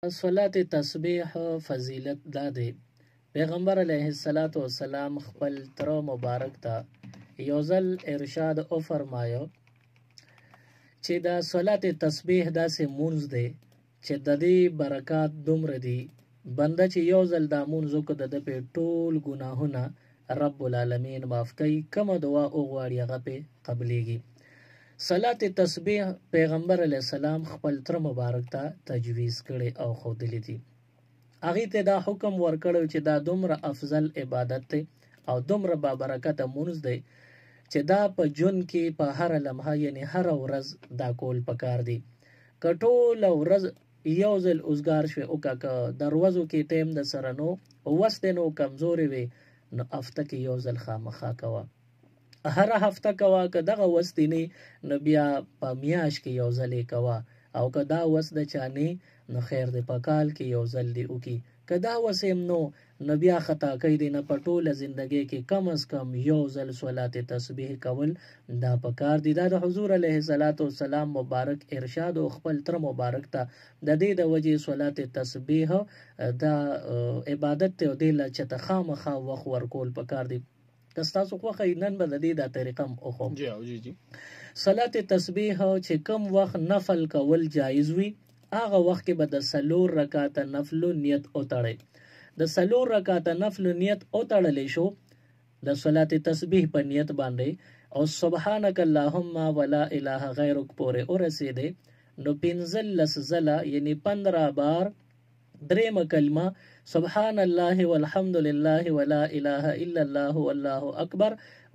صلات تسبیح فضیلت دا دی. پیغمبر علیه السلام خپل تر مبارک ته یو ځل ارشاد او فرمایو چې دا صلات تسبیح داسې مونځ دی چې د دې برکات دومره دي، بنده چې یو ځل دا مونځ وکړي د ده پې ټول ګناهونه رب العالمین معاف کوي، کومه دعا وغواړي هغه پې قبلیږي. صلات تسبیح پیغمبر علیه السلام خپل تر مبارک ته تجویز کړي او ښودلی دي. هغې ته دا حکم ورکړی چې دا دومره افضل عبادت دی او دومره بابرکته مونځ دی چې دا په ژوند کې په هره لمحه یعنې هره ورځ دا کول پکار دي. که ټوله ورځ یو ځل اوزګار شوې وکړه، که د ورځو کې ټیم د سره نو وس دی نو کمزورې وې نو هفته کې یو ځل خامخا کوه، هره هفته کوه. که دغه وس دی نه نو بیا په میاشت کې یو ځل یې کوه، او که دا وس د چا نه نو خیر دی په کال کې یو ځل دی وکړي. که دا وس هم نو بیا خطا کوي دی نه په ټوله زندګۍ کې کم از کم یو ځل صلات تسبیح کول دا پکار دي. دا د حضور علیه السلام مبارک ارشاد او خپل تر مبارک ته د دې د وجې صلات تسبیح دا عبادت ته او دې له چته خامخا وخت ورکول پکار دي. که ستاسو خوښه نن به د دې دا طریقه هم وښوم. صلات تسبیح چې کوم وخت نفل کول جایز وي هغه وخت کې به د 4 رکعاته نفلو نیت وتړئ. د 4 رکعاته نفلو نیت وتړلی شو د صلات تسبیح په نیت باندې او سبحانک اللهم ولا اله غیرک پورې ورسېدی نو 15 ځله یعنی 15 بار درېمه کلمه سبحان الله والحمد لله ولا اله الا الله والله اکبر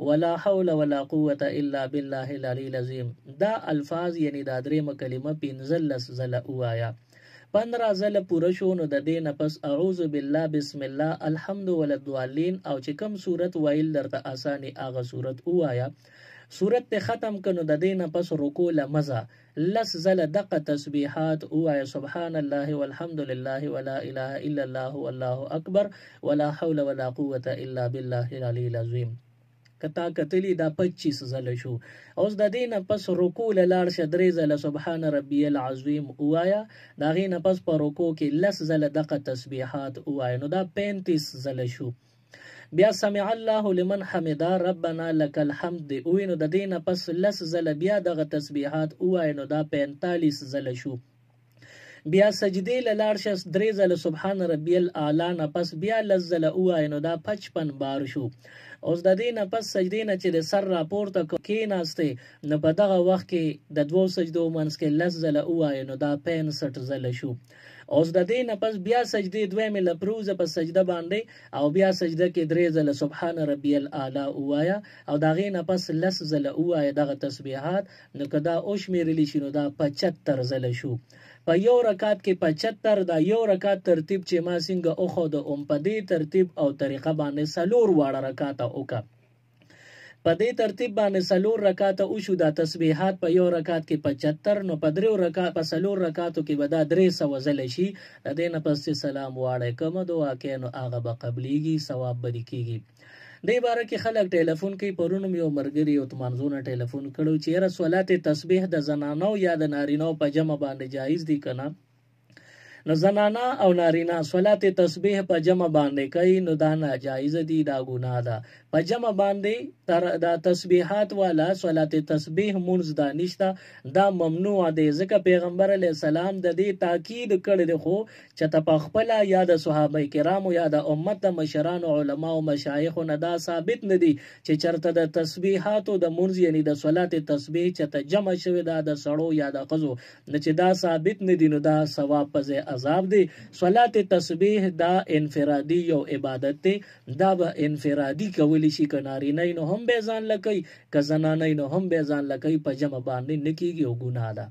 ولا حول ولا قوة الا بالله العلی العظیم، دا الفاظ یعنی دا درېمه کلمه 15 ځله ووایه. 15 ځله پوره شو نو د دې نه پس اعوذ بالله بسم الله الحمد وللضالین او چې کوم صورت ویل درته اساني هغه صورت ووایه. صورت ته ختم کنو د دې نه پس رکوع لمزه 10 ځله دغه تسبیحات ووایه سبحان الله والحمد لله ولا اله الا الله والله اکبر ولا حول ولا قوة الا بالله العلی العظیم. کتا کتلی دا 25 ځله شو. اوس د دې نه پس رکوع لاړ شه 3 ځله سبحان ربی العظیم ووایه. د هغې نه پس په رکوع کې 10 ځله دغه تسبیحات ووایه نو دا 35 ځله شو. بیا سمع الله لمن حمده ربنا لك الحمد ووایه نو د دې نه پس 10 ځله بیا دغه تسبیحات ووایه نو دا 45 ځله شو. بیا سجدې له لاړ شه 3 ځله سبحان ربی الاعلی نه پس بیا 10 ځله ووایه نو دا 55 بار شو. اوس د دې نه پس سجدې نه چې د سر راپورته کېناستې نو په دغه وخت کې د 2 سجدو منځ کې 10 ځله ووایه نو دا 65 ځله شو. اوس د دې نه پس بیا سجدې دویمې له پروزه په سجده باندې او بیا سجده کې 3 ځله سبحان ربی الاعلی ووایه او د هغې نه پس 10 ځله ووایه دغه تسبیحات نو که دا وشمېرلی شي نو دا 75 ځله شو. په یو رکعت کې 75 دا یو رکعت ترتیب چې ما څنګه وښوده په دې ترتیب او طریقه باندې 4 واړه رکعته وکړه. په دې ترتیب باندې 4 رکعته وشو. دا تسبیحات په یو رکعت کې 75 نو په 4 رکعاتو کې به دا 300 ځله شي. د دې نه پس چې سلام واړی کومه دعا کوې نو هغه به قبلیږي، ثواب به دې کېږي. دې باره کې خلک ټیلیفون کوي. پرون مې یو ملګري یو تمانځونه ټیلیفون کړی چې یاره صلات تسبیح د زنانو یا د نارینو په جمع باندې جایز دي که نه؟ نو زنانه او نارینه صلات تسبیح په جمع باندې کوي نو دا ناجایز دي، دا ګناه ده. په جمع باندې دا تسبیحات والا صلات تسبیح مونځ دا نشته، دا ممنوع دی. ځکه پیغمبر علیه السلام د دې تاکید کړی دی خو چې ته په خپله یا د صحابه کرامو یا د امت د مشرانو علماو مشایخو نه دا ثابت نه دي چې چېرته د تسبیحاتو د مونځ یعنې د صلات تسبیح چېرته جمع شوې ده د سړو یا د ښځو نه، چې دا ثابت نه دي نو دا ثواب په ځای عذاب دی. صلات تسبیح دا انفرادي یو عبادت دی، دا به انفرادي کولی شي. که نارینه نو هم به ځان لکوي، که زنانه نو هم به ځان لکوي، په جمع باندې نه کېږي او ګناه ده.